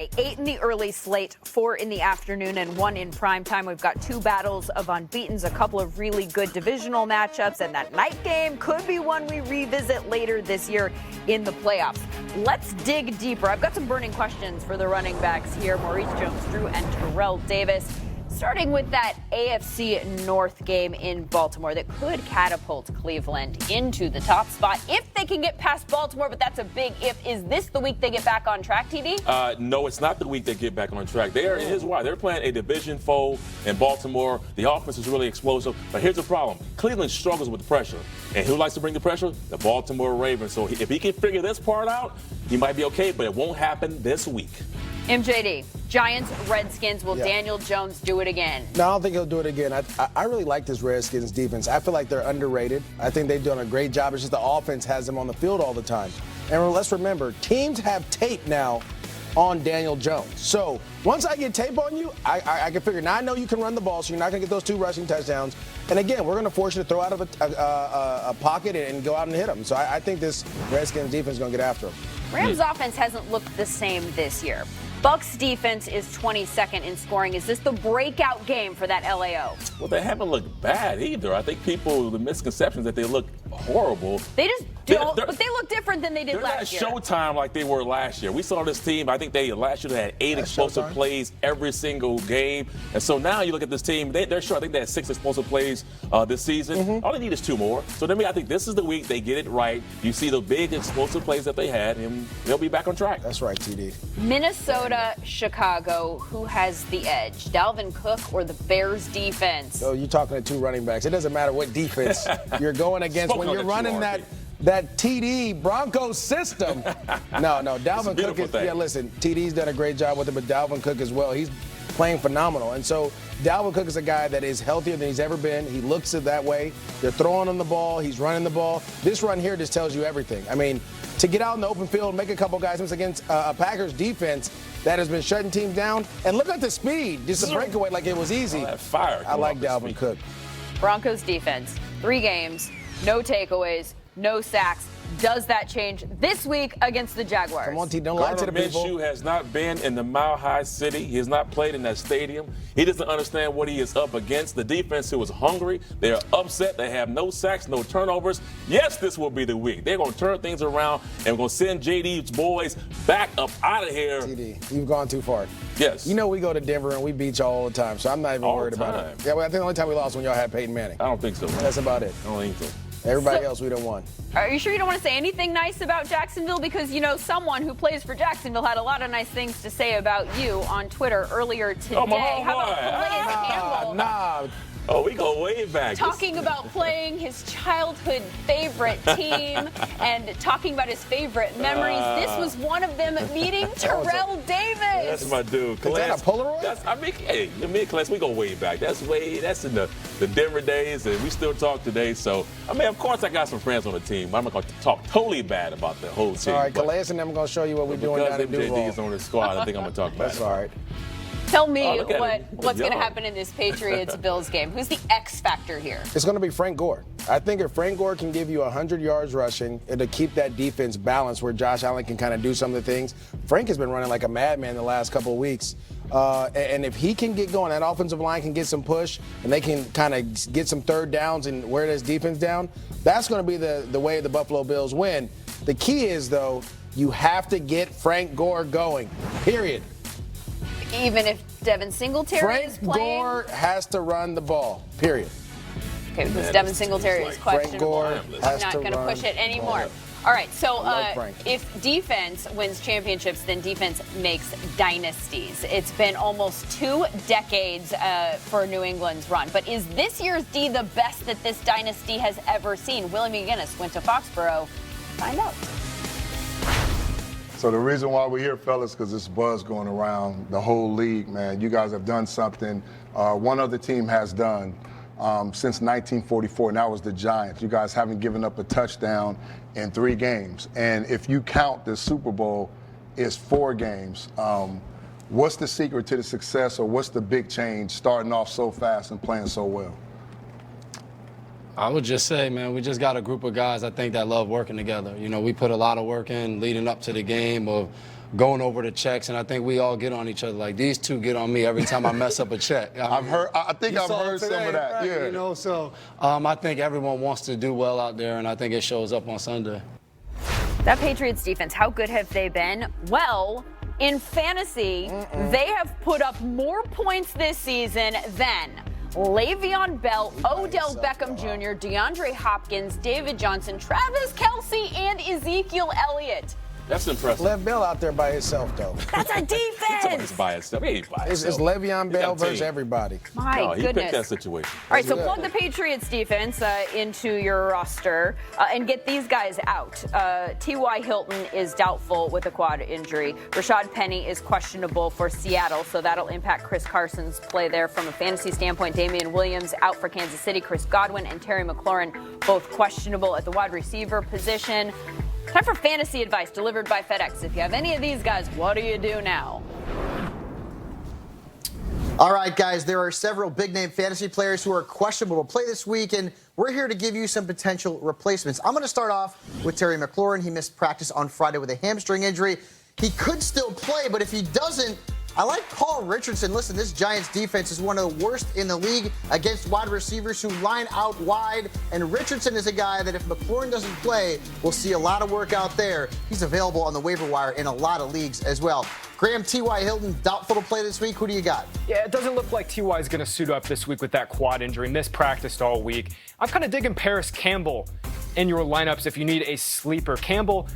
8 in the early slate, 4 in the afternoon, and 1 in prime time. We've got 2 battles of unbeatens, a couple of really good divisional matchups, and that night game could be one we revisit later this year in the playoffs. Let's dig deeper. I've got some burning questions for the running backs here, Maurice Jones Drew and Terrell Davis. Starting with that AFC North game in Baltimore that could catapult Cleveland into the top spot if they can get past Baltimore, but that's a big if. Is this the week they get back on track, TD? No, it's not the week they get back on track. Here's why. They're playing a division foe in Baltimore. The offense is really explosive. But here's the problem. Cleveland struggles with the pressure. And who likes to bring the pressure? The Baltimore Ravens. So if he can figure this part out, he might be okay, but it won't happen this week. MJD, Giants, Redskins, will Daniel Jones do it again? No, I don't think he'll do it again. I really like this Redskins defense. I feel like they're underrated. I think they've done a great job. It's just the offense has them on the field all the time. And let's remember, teams have tape now on Daniel Jones. So once I get tape on you, I can figure, now I know you can run the ball, so you're not going to get those 2 rushing touchdowns. And again, we're going to force you to throw out of a pocket and go out and hit them. So I think this Redskins defense is going to get after them. Rams offense hasn't looked the same this year. Bucs defense is 22nd in scoring. Is this the breakout game for that LAO? Well, they haven't looked bad either. I think the misconceptions that they look horrible. They just don't, but they look different than they did last year. They're not Showtime like they were last year. We saw this team, I think last year they had 8 explosive plays every single game. And so now you look at this team, they're sure, I think they had 6 explosive plays this season. All they need is 2 more. So to me, I think this is the week they get it right. You see the big explosive plays that they had, and they'll be back on track. That's right, TD. Minnesota, Chicago, who has the edge? Dalvin Cook or the Bears defense? So you're talking to 2 running backs. It doesn't matter what defense you're going against when you're running that TD Broncos system. No, Dalvin Cook is, listen, TD's done a great job with it, but Dalvin Cook as well. He's playing phenomenal. And so Dalvin Cook is a guy that is healthier than he's ever been. He looks it that way. They're throwing him the ball. He's running the ball. This run here just tells you everything. I mean, to get out in the open field, make a couple guys miss against a Packers defense that has been shutting teams down, and look at the speed, just a breakaway like it was easy. That fire. I like Dalvin Cook. Broncos defense, 3 games, no takeaways, no sacks. Does that change this week against the Jaguars? Come on, T, don't lie to the people. Minshew has not been in the Mile High City. He has not played in that stadium. He doesn't understand what he is up against. The defense who is hungry. They are upset. They have no sacks, no turnovers. Yes, this will be the week. They're going to turn things around, and we're going to send JD's boys back up out of here. TD, you've gone too far. Yes. You know we go to Denver and we beat y'all all the time, so I'm not even worried about it. Yeah, well, I think the only time we lost when y'all had Peyton Manning. I don't think so. That's about it. I don't think so. Everybody else we don't want. Are you sure you don't want to say anything nice about Jacksonville? Because, someone who plays for Jacksonville had a lot of nice things to say about you on Twitter earlier today. Oh, my How about Calais Campbell? Nah. Oh, we go way back. Talking about playing his childhood favorite team and talking about his favorite memories. This was one of them, meeting Terrell Davis. That's my dude. Is that a Polaroid? Hey, me and Class, we go way back. That's in the Denver days, and we still talk today. So, of course I got some friends on the team. I'm not going to talk totally bad about the whole team. All right, Calais and them going to show you what we're doing down in Duval. Because MJD is on the squad, I think I'm going to talk bad. That's all right. Tell me what's going to happen in this Patriots-Bills game. Who's the X factor here? It's going to be Frank Gore. I think if Frank Gore can give you 100 yards rushing and to keep that defense balanced where Josh Allen can kind of do some of the things, Frank has been running like a madman the last couple of weeks. And if he can get going, that offensive line can get some push, and they can kind of get some third downs and wear this defense down, that's going to be the way the Buffalo Bills win. The key is, though, you have to get Frank Gore going, period. Even if Devin Singletary is playing? Frank Gore has to run the ball, period. Okay, because Devin Singletary is questionable. I'm not going to push it anymore. All right, so if defense wins championships, then defense makes dynasties. It's been almost 2 decades for New England's run. But is this year's D the best that this dynasty has ever seen? Willie McGinnis went to Foxborough. Find out. So the reason why we're here, fellas, because this buzz going around the whole league, man. You guys have done something one other team has done since 1944, and that was the Giants. You guys haven't given up a touchdown in 3 games. And if you count the Super Bowl, it's 4 games. What's the secret to the success, or what's the big change starting off so fast and playing so well? I would just say, man, we just got a group of guys, I think, that love working together. We put a lot of work in leading up to the game of going over the checks, and I think we all get on each other. Like, these two get on me every time I mess up a check. I think I've heard some of that. Right? Yeah. You know, so I think everyone wants to do well out there, and I think it shows up on Sunday. That Patriots defense, how good have they been? Well, in fantasy, they have put up more points this season than Le'Veon Bell, Odell Beckham Jr., DeAndre Hopkins, David Johnson, Travis Kelce, and Ezekiel Elliott. That's impressive. Left Bell out there by himself, though. That's a defense. He's by himself. He ain't by It's himself. Le'Veon Bell versus everybody. My He goodness. picked that situation. All right, so plug the Patriots defense into your roster and get these guys out. T.Y. Hilton is doubtful with a quad injury. Rashad Penny is questionable for Seattle, so that'll impact Chris Carson's play there from a fantasy standpoint. Damian Williams out for Kansas City. Chris Godwin and Terry McLaurin both questionable at the wide receiver position. Time for fantasy advice delivered by FedEx. If you have any of these guys, what do you do now? All right, guys, there are several big-name fantasy players who are questionable to play this week, and we're here to give you some potential replacements. I'm going to start off with Terry McLaurin. He missed practice on Friday with a hamstring injury. He could still play, but if he doesn't, I like Paul Richardson. Listen, this Giants defense is one of the worst in the league against wide receivers who line out wide. And Richardson is a guy that if McLaurin doesn't play, we'll see a lot of work out there. He's available on the waiver wire in a lot of leagues as well. Graham, T.Y. Hilton, doubtful to play this week. Who do you got? Yeah, it doesn't look like T.Y. is going to suit up this week with that quad injury. Missed practice all week. I'm kind of digging Paris Campbell in your lineups if you need a sleeper. Campbell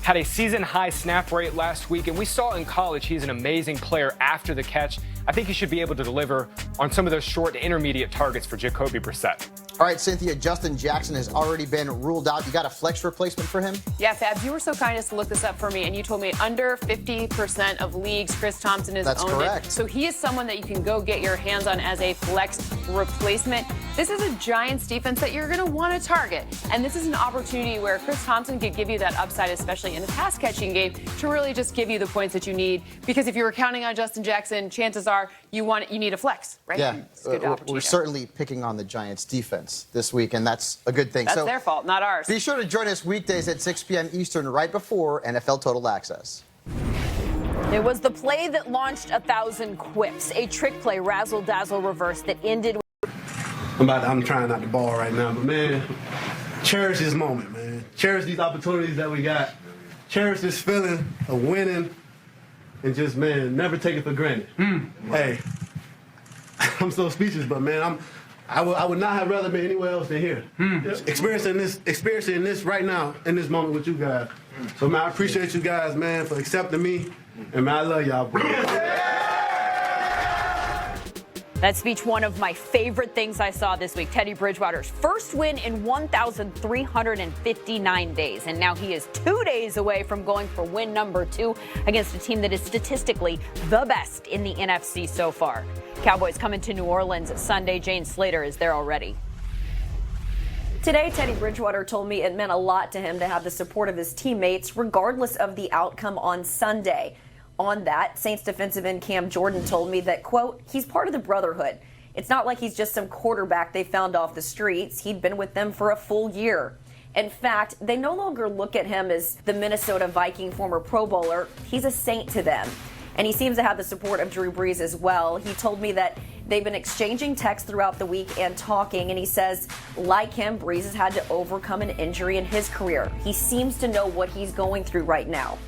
had a season-high snap rate last week, and we saw in college he's an amazing player after the catch. I think he should be able to deliver on some of those short to intermediate targets for Jacoby Brissett. All right, Cynthia, Justin Jackson has already been ruled out. You got a flex replacement for him? Yeah, Fab, you were so kind as to look this up for me, and you told me under 50% of leagues, Chris Thompson is That's owned correct. it. So he is someone that you can go get your hands on as a flex replacement. This is a Giants defense that you're going to want to target, and this is an opportunity where Chris Thompson could give you that upside, especially in the pass-catching game, to really just give you the points that you need. Because if you were counting on Justin Jackson, chances are you need a flex, right? Yeah, It's a good opportunity. we're certainly picking on the Giants defense this week, and that's a good thing. That's their fault, not ours. Be sure to join us weekdays at 6 p.m. Eastern, right before NFL Total Access. It was the play that launched 1,000 quips, a trick play, razzle-dazzle reverse that ended. I'm trying not to ball right now, but man, cherish this moment, man. Cherish these opportunities that we got. Cherish this feeling of winning, and just, man, never take it for granted. Hey, I'm so speechless, but man, I would not have rather been anywhere else than here. Experiencing this right now in this moment with you guys. So man, I appreciate you guys, man, for accepting me, and man, I love y'all, bro. That speech, one of my favorite things I saw this week. Teddy Bridgewater's first win in 1,359 days. And now he is 2 days away from going for win number 2 against a team that is statistically the best in the NFC so far. Cowboys coming to New Orleans Sunday. Jane Slater is there already. Today, Teddy Bridgewater told me it meant a lot to him to have the support of his teammates, regardless of the outcome on Sunday. On that, Saints defensive end Cam Jordan told me that, quote, he's part of the brotherhood. It's not like he's just some quarterback they found off the streets. He'd been with them for a full year. In fact, they no longer look at him as the Minnesota Viking former Pro Bowler. He's a Saint to them. And he seems to have the support of Drew Brees as well. He told me that they've been exchanging texts throughout the week and talking, and he says, like him, Brees has had to overcome an injury in his career. He seems to know what he's going through right now.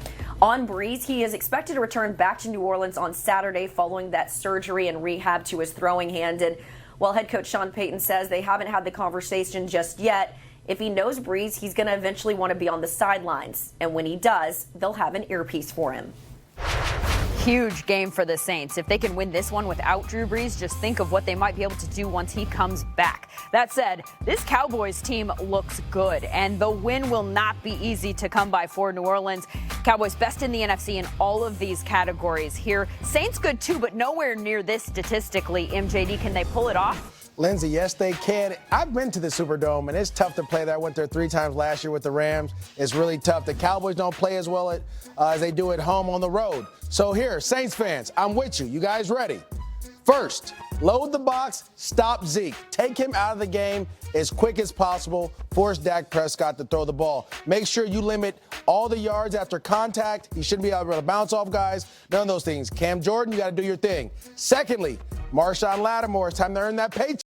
On Brees, he is expected to return back to New Orleans on Saturday following that surgery and rehab to his throwing hand. And while head coach Sean Payton says they haven't had the conversation just yet, if he knows Brees, he's going to eventually want to be on the sidelines. And when he does, they'll have an earpiece for him. Huge game for the Saints. If they can win this one without Drew Brees, just think of what they might be able to do once he comes back. That said, this Cowboys team looks good, and the win will not be easy to come by for New Orleans. Cowboys best in the NFC in all of these categories here. Saints good too, but nowhere near this statistically. MJD, can they pull it off? Lindsay, yes, they can. I've been to the Superdome, and it's tough to play there. I went there 3 times last year with the Rams. It's really tough. The Cowboys don't play as well as they do at home on the road. So here, Saints fans, I'm with you. You guys ready? First, Load the box, stop Zeke. Take him out of the game as quick as possible. Force Dak Prescott to throw the ball. Make sure you limit all the yards after contact. He shouldn't be able to bounce off guys. None of those things. Cam Jordan, you got to do your thing. Secondly, Marshawn Lattimore, it's time to earn that paycheck.